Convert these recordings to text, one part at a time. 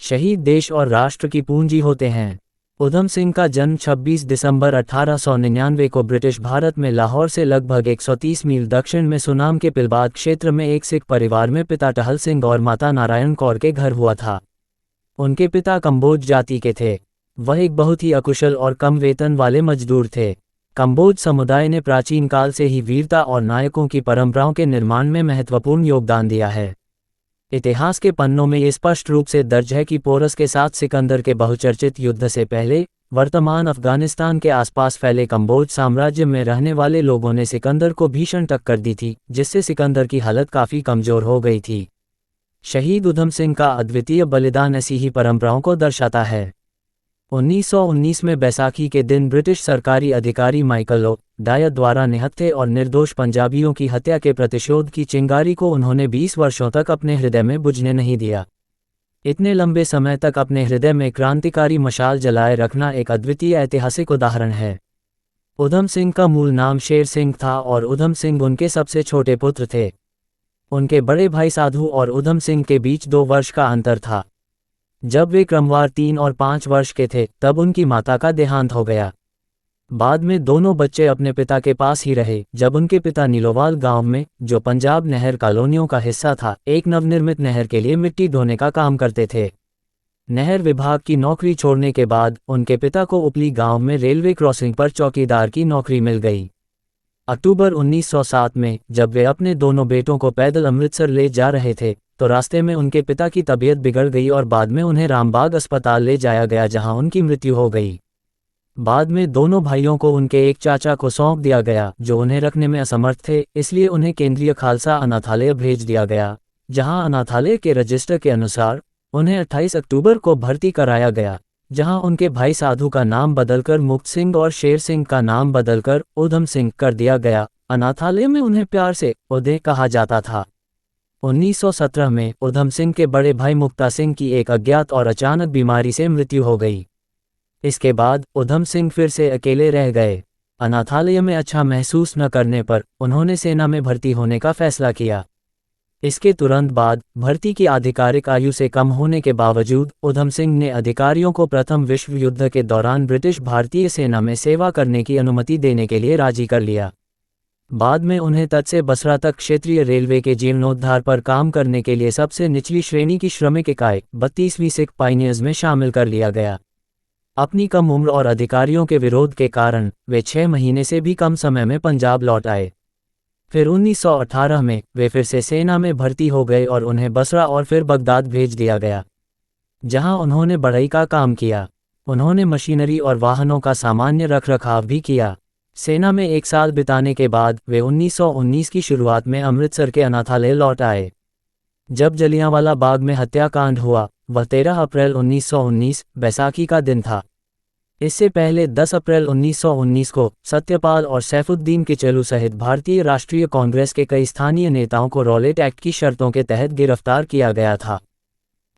शहीद देश और राष्ट्र की पूंजी होते हैं। उधम सिंह का जन्म 26 दिसंबर 1899 को ब्रिटिश भारत में लाहौर से लगभग 130 मील दक्षिण में सुनाम के पिलबाद क्षेत्र में एक सिख परिवार में पिता टहल सिंह और माता नारायण कौर के घर हुआ था। उनके पिता कंबोज जाति के थे। वह एक बहुत ही अकुशल और कम वेतन वाले मजदूर थे। कंबोज समुदाय ने प्राचीन काल से ही वीरता और नायकों की परंपराओं के निर्माण में महत्वपूर्ण योगदान दिया है। इतिहास के पन्नों में ये स्पष्ट रूप से दर्ज है कि पोरस के साथ सिकंदर के बहुचर्चित युद्ध से पहले वर्तमान अफगानिस्तान के आसपास फैले कंबोज साम्राज्य में रहने वाले लोगों ने सिकंदर को भीषण टक्कर दी थी, जिससे सिकंदर की हालत काफ़ी कमज़ोर हो गई थी। शहीद उधम सिंह का अद्वितीय बलिदान ऐसी ही परंपराओं को दर्शाता है। 1919 में बैसाखी के दिन ब्रिटिश सरकारी अधिकारी माइकल ओ डायर द्वारा निहत्थे और निर्दोष पंजाबियों की हत्या के प्रतिशोध की चिंगारी को उन्होंने 20 वर्षों तक अपने हृदय में बुझने नहीं दिया। इतने लंबे समय तक अपने हृदय में क्रांतिकारी मशाल जलाए रखना एक अद्वितीय ऐतिहासिक उदाहरण है। उधम सिंह का मूल नाम शेर सिंह था और उधम सिंह उनके सबसे छोटे पुत्र थे। उनके बड़े भाई साधु और उधम सिंह के बीच 2 वर्ष का अंतर था। जब वे क्रमवार 3 और 5 वर्ष के थे तब उनकी माता का देहांत हो गया। बाद में दोनों बच्चे अपने पिता के पास ही रहे जब उनके पिता नीलोवाल गांव में, जो पंजाब नहर कॉलोनियों का हिस्सा था, एक नवनिर्मित नहर के लिए मिट्टी ढोने का काम करते थे। नहर विभाग की नौकरी छोड़ने के बाद उनके पिता को उपली गांव में रेलवे क्रॉसिंग पर चौकीदार की नौकरी मिल गई। अक्टूबर 1907 में जब वे अपने दोनों बेटों को पैदल अमृतसर ले जा रहे थे तो रास्ते में उनके पिता की तबीयत बिगड़ गई और बाद में उन्हें रामबाग अस्पताल ले जाया गया, जहां उनकी मृत्यु हो गई। बाद में दोनों भाइयों को उनके एक चाचा को सौंप दिया गया जो उन्हें रखने में असमर्थ थे, इसलिए उन्हें केंद्रीय खालसा अनाथालय भेज दिया गया, जहां अनाथालय के रजिस्टर के अनुसार उन्हें 28 अक्टूबर को भर्ती कराया गया, जहां उनके भाई साधु का नाम बदलकर मुक्त सिंह और शेर सिंह का नाम बदलकर उधम सिंह कर दिया गया। अनाथालय में उन्हें प्यार से उदय कहा जाता था। 1917 में उधम सिंह के बड़े भाई मुक्ता सिंह की एक अज्ञात और अचानक बीमारी से मृत्यु हो गई। इसके बाद उधम सिंह फिर से अकेले रह गए। अनाथालय में अच्छा महसूस न करने पर उन्होंने सेना में भर्ती होने का फैसला किया। इसके तुरंत बाद भर्ती की आधिकारिक आयु से कम होने के बावजूद उधम सिंह ने अधिकारियों को प्रथम विश्व युद्ध के दौरान ब्रिटिश भारतीय सेना में सेवा करने की अनुमति देने के लिए राजी कर लिया। बाद में उन्हें तट से बसरा तक क्षेत्रीय रेलवे के जीर्णोद्धार पर काम करने के लिए सबसे निचली श्रेणी की श्रमिक इकाई 32वीं सिख पायनियर्स में शामिल कर लिया गया। अपनी कम उम्र और अधिकारियों के विरोध के कारण वे 6 महीने से भी कम समय में पंजाब लौट आए। फिर 1918 में वे फिर से सेना में भर्ती हो गए और उन्हें बसरा और फिर बगदाद भेज दिया गया, जहां उन्होंने बढ़ई का काम किया। उन्होंने मशीनरी और वाहनों का सामान्य रखरखाव भी किया। सेना में 1 साल बिताने के बाद वे 1919 की शुरुआत में अमृतसर के अनाथालय लौट आए। जब जलियांवाला बाग में हत्याकांड हुआ वह 13 अप्रैल 1919 बैसाखी का दिन था। इससे पहले 10 अप्रैल 1919 को सत्यपाल और सैफुद्दीन किचलू सहित भारतीय राष्ट्रीय कांग्रेस के कई स्थानीय नेताओं को रॉलेट एक्ट की शर्तों के तहत गिरफ्तार किया गया था।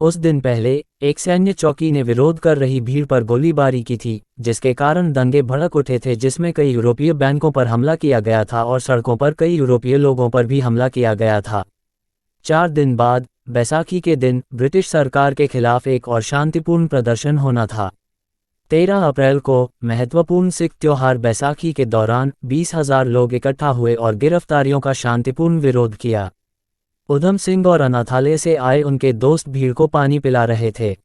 उस दिन पहले एक सैन्य चौकी ने विरोध कर रही भीड़ पर गोलीबारी की थी, जिसके कारण दंगे भड़क उठे थे, जिसमें कई यूरोपीय बैंकों पर हमला किया गया था और सड़कों पर कई यूरोपीय लोगों पर भी हमला किया गया था। 4 दिन बाद बैसाखी के दिन ब्रिटिश सरकार के खिलाफ एक और शांतिपूर्ण प्रदर्शन होना था। 13 अप्रैल को महत्वपूर्ण सिख त्योहार बैसाखी के दौरान 20,000 लोग इकट्ठा हुए और गिरफ्तारियों का शांतिपूर्ण विरोध किया। उधम सिंह और अनाथालय से आए उनके दोस्त भीड़ को पानी पिला रहे थे,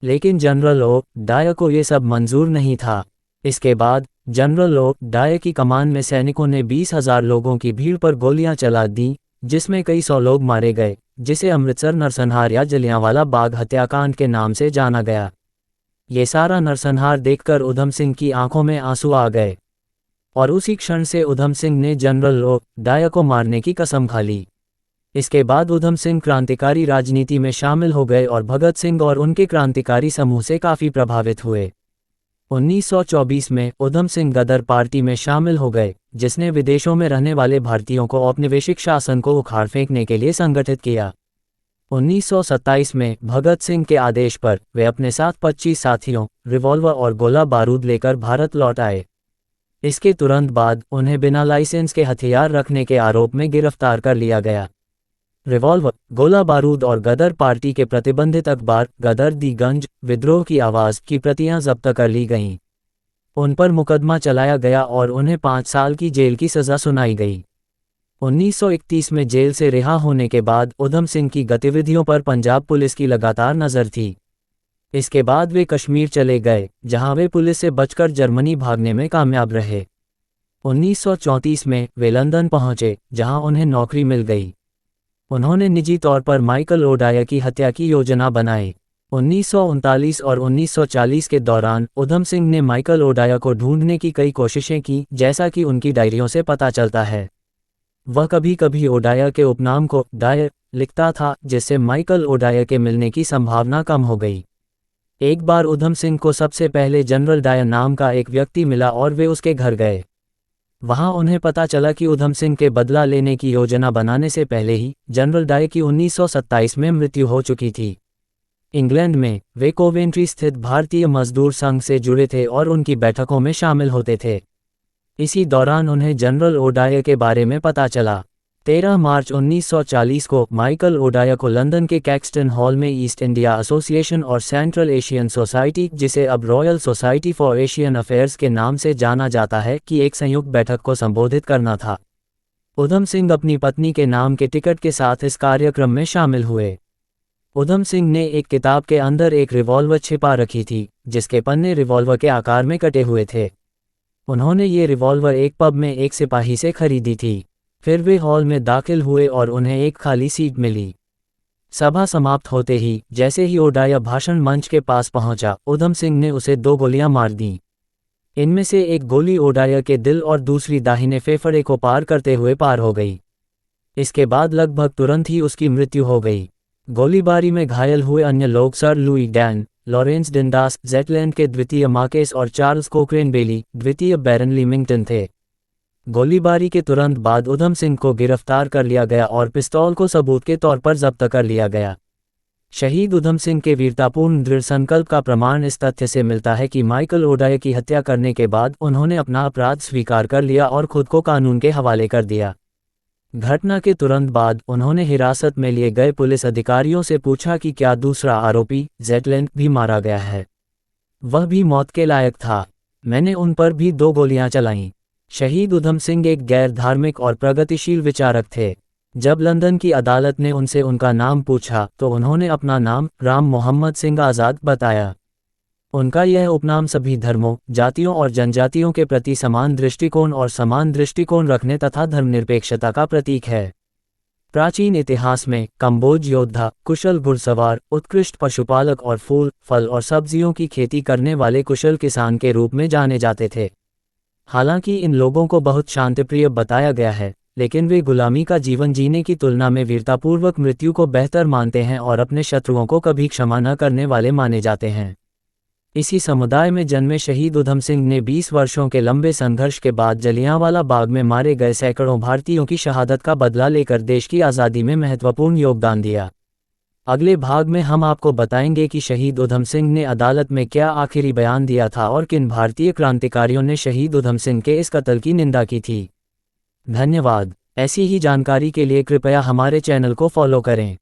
लेकिन जनरल ओ डायर को ये सब मंजूर नहीं था। इसके बाद जनरल ओ डायर की कमान में सैनिकों ने 20,000 लोगों की भीड़ पर गोलियां चला दी, जिसमें कई 100 लोग मारे गए, जिसे अमृतसर नरसंहार या जलियांवाला बाग हत्याकांड के नाम से जाना गया। ये सारा नरसंहार देखकर उधम सिंह की आंखों में आंसू आ गए और उसी क्षण से उधम सिंह ने जनरल ओ डायर को मारने की कसम खा ली। इसके बाद उधम सिंह क्रांतिकारी राजनीति में शामिल हो गए और भगत सिंह और उनके क्रांतिकारी समूह से काफ़ी प्रभावित हुए। 1924 में उधम सिंह गदर पार्टी में शामिल हो गए, जिसने विदेशों में रहने वाले भारतीयों को औपनिवेशिक शासन को उखाड़ फेंकने के लिए संगठित किया। 1927 में भगत सिंह के आदेश पर वे अपने साथ 25 साथियों, रिवॉल्वर और गोला बारूद लेकर भारत लौट आए। इसके तुरंत बाद उन्हें बिना लाइसेंस के हथियार रखने के आरोप में गिरफ्तार कर लिया गया। रिवॉल्वर, गोला बारूद और गदर पार्टी के प्रतिबंधित अखबार गदर दी गंज विद्रोह की आवाज़ की प्रतियां जब्त कर ली गईं। उन पर मुकदमा चलाया गया और उन्हें 5 साल की जेल की सज़ा सुनाई गई। 1931 में जेल से रिहा होने के बाद उधम सिंह की गतिविधियों पर पंजाब पुलिस की लगातार नज़र थी। इसके बाद वे कश्मीर चले गए, जहां वे पुलिस से बचकर जर्मनी भागने में कामयाब रहे। 1934 में वे लंदन पहुंचे, जहां उन्हें नौकरी मिल गई। उन्होंने निजी तौर पर माइकल ओडाया की हत्या की योजना बनाई। 1939 और 1940 के दौरान उधम सिंह ने माइकल ओडाया को ढूंढने की कई कोशिशें की, जैसा कि उनकी डायरियों से पता चलता है। वह कभी कभी ओडाया के उपनाम को डायर लिखता था, जिससे माइकल ओडाया के मिलने की संभावना कम हो गई। एक बार उधम सिंह को सबसे पहले जनरल डायर नाम का एक व्यक्ति मिला और वे उसके घर गए। वहां उन्हें पता चला कि उधम सिंह के बदला लेने की योजना बनाने से पहले ही जनरल डायर की 1927 में मृत्यु हो चुकी थी। इंग्लैंड में वे कोवेंट्री स्थित भारतीय मजदूर संघ से जुड़े थे और उनकी बैठकों में शामिल होते थे। इसी दौरान उन्हें जनरल ओडाया के बारे में पता चला। 13 मार्च 1940 को माइकल ओडाया को लंदन के कैक्सटन हॉल में ईस्ट इंडिया एसोसिएशन और सेंट्रल एशियन सोसाइटी, जिसे अब royal society for Asian affairs के नाम से जाना जाता है, की एक संयुक्त बैठक को संबोधित करना था। उधम सिंह अपनी पत्नी के नाम के टिकट के साथ इस कार्यक्रम में शामिल हुए। उधम सिंह ने एक किताब के अंदर एक रिवॉल्वर छिपा रखी थी, जिसके पन्ने रिवॉल्वर के आकार में कटे हुए थे। उन्होंने ये रिवॉल्वर एक पब में एक सिपाही से खरीदी थी। फिर वे हॉल में दाखिल हुए और उन्हें एक खाली सीट मिली। सभा समाप्त होते ही जैसे ही ओडाया भाषण मंच के पास पहुंचा, उधम सिंह ने उसे 2 गोलियां मार दीं। इनमें से एक गोली ओडाया के दिल और दूसरी दाहिने फेफड़े को पार करते हुए पार हो गई। इसके बाद लगभग तुरंत ही उसकी मृत्यु हो गई। गोलीबारी में घायल हुए अन्य लोग Sir Louis Dan, Lawrence Dundas, Zetland के द्वितीय मार्केस और चार्ल्स कोक्रेन बेली, द्वितीय बैरन लीमिंगटन थे। गोलीबारी के तुरंत बाद उधम सिंह को गिरफ्तार कर लिया गया और पिस्तौल को सबूत के तौर पर जब्त कर लिया गया। शहीद उधम सिंह के वीरतापूर्ण दृढ़ संकल्प का प्रमाण इस तथ्य से मिलता है कि माइकल ओडाया की हत्या करने के बाद उन्होंने अपना अपराध स्वीकार कर लिया और खुद को कानून के हवाले कर दिया। घटना के तुरंत बाद उन्होंने हिरासत में लिए गए पुलिस अधिकारियों से पूछा कि क्या दूसरा आरोपी जेटलैंड भी मारा गया है। वह भी मौत के लायक था। मैंने उन पर भी 2 गोलियां चलाईं। शहीद उधम सिंह एक गैर धार्मिक और प्रगतिशील विचारक थे। जब लंदन की अदालत ने उनसे उनका नाम पूछा तो उन्होंने अपना नाम राम मोहम्मद सिंह आज़ाद बताया। उनका यह उपनाम सभी धर्मों, जातियों और जनजातियों के प्रति समान दृष्टिकोण और समान दृष्टिकोण रखने तथा धर्मनिरपेक्षता का प्रतीक है। प्राचीन इतिहास में कंबोज योद्धा, कुशल घुड़सवार, उत्कृष्ट पशुपालक और फूल, फल और सब्जियों की खेती करने वाले कुशल किसान के रूप में जाने जाते थे। हालांकि इन लोगों को बहुत शांतिप्रिय बताया गया है, लेकिन वे गुलामी का जीवन जीने की तुलना में वीरतापूर्वक मृत्यु को बेहतर मानते हैं और अपने शत्रुओं को कभी क्षमा न करने वाले माने जाते हैं। इसी समुदाय में जन्मे शहीद उधम सिंह ने 20 वर्षों के लंबे संघर्ष के बाद जलियांवाला बाग में मारे गए सैकड़ों भारतीयों की शहादत का बदला लेकर देश की आज़ादी में महत्वपूर्ण योगदान दिया। अगले भाग में हम आपको बताएंगे कि शहीद उधम सिंह ने अदालत में क्या आखिरी बयान दिया था और किन भारतीय क्रांतिकारियों ने शहीद उधम सिंह के इस कत्ल की निंदा की थी। धन्यवाद। ऐसी ही जानकारी के लिए कृपया हमारे चैनल को फॉलो करें।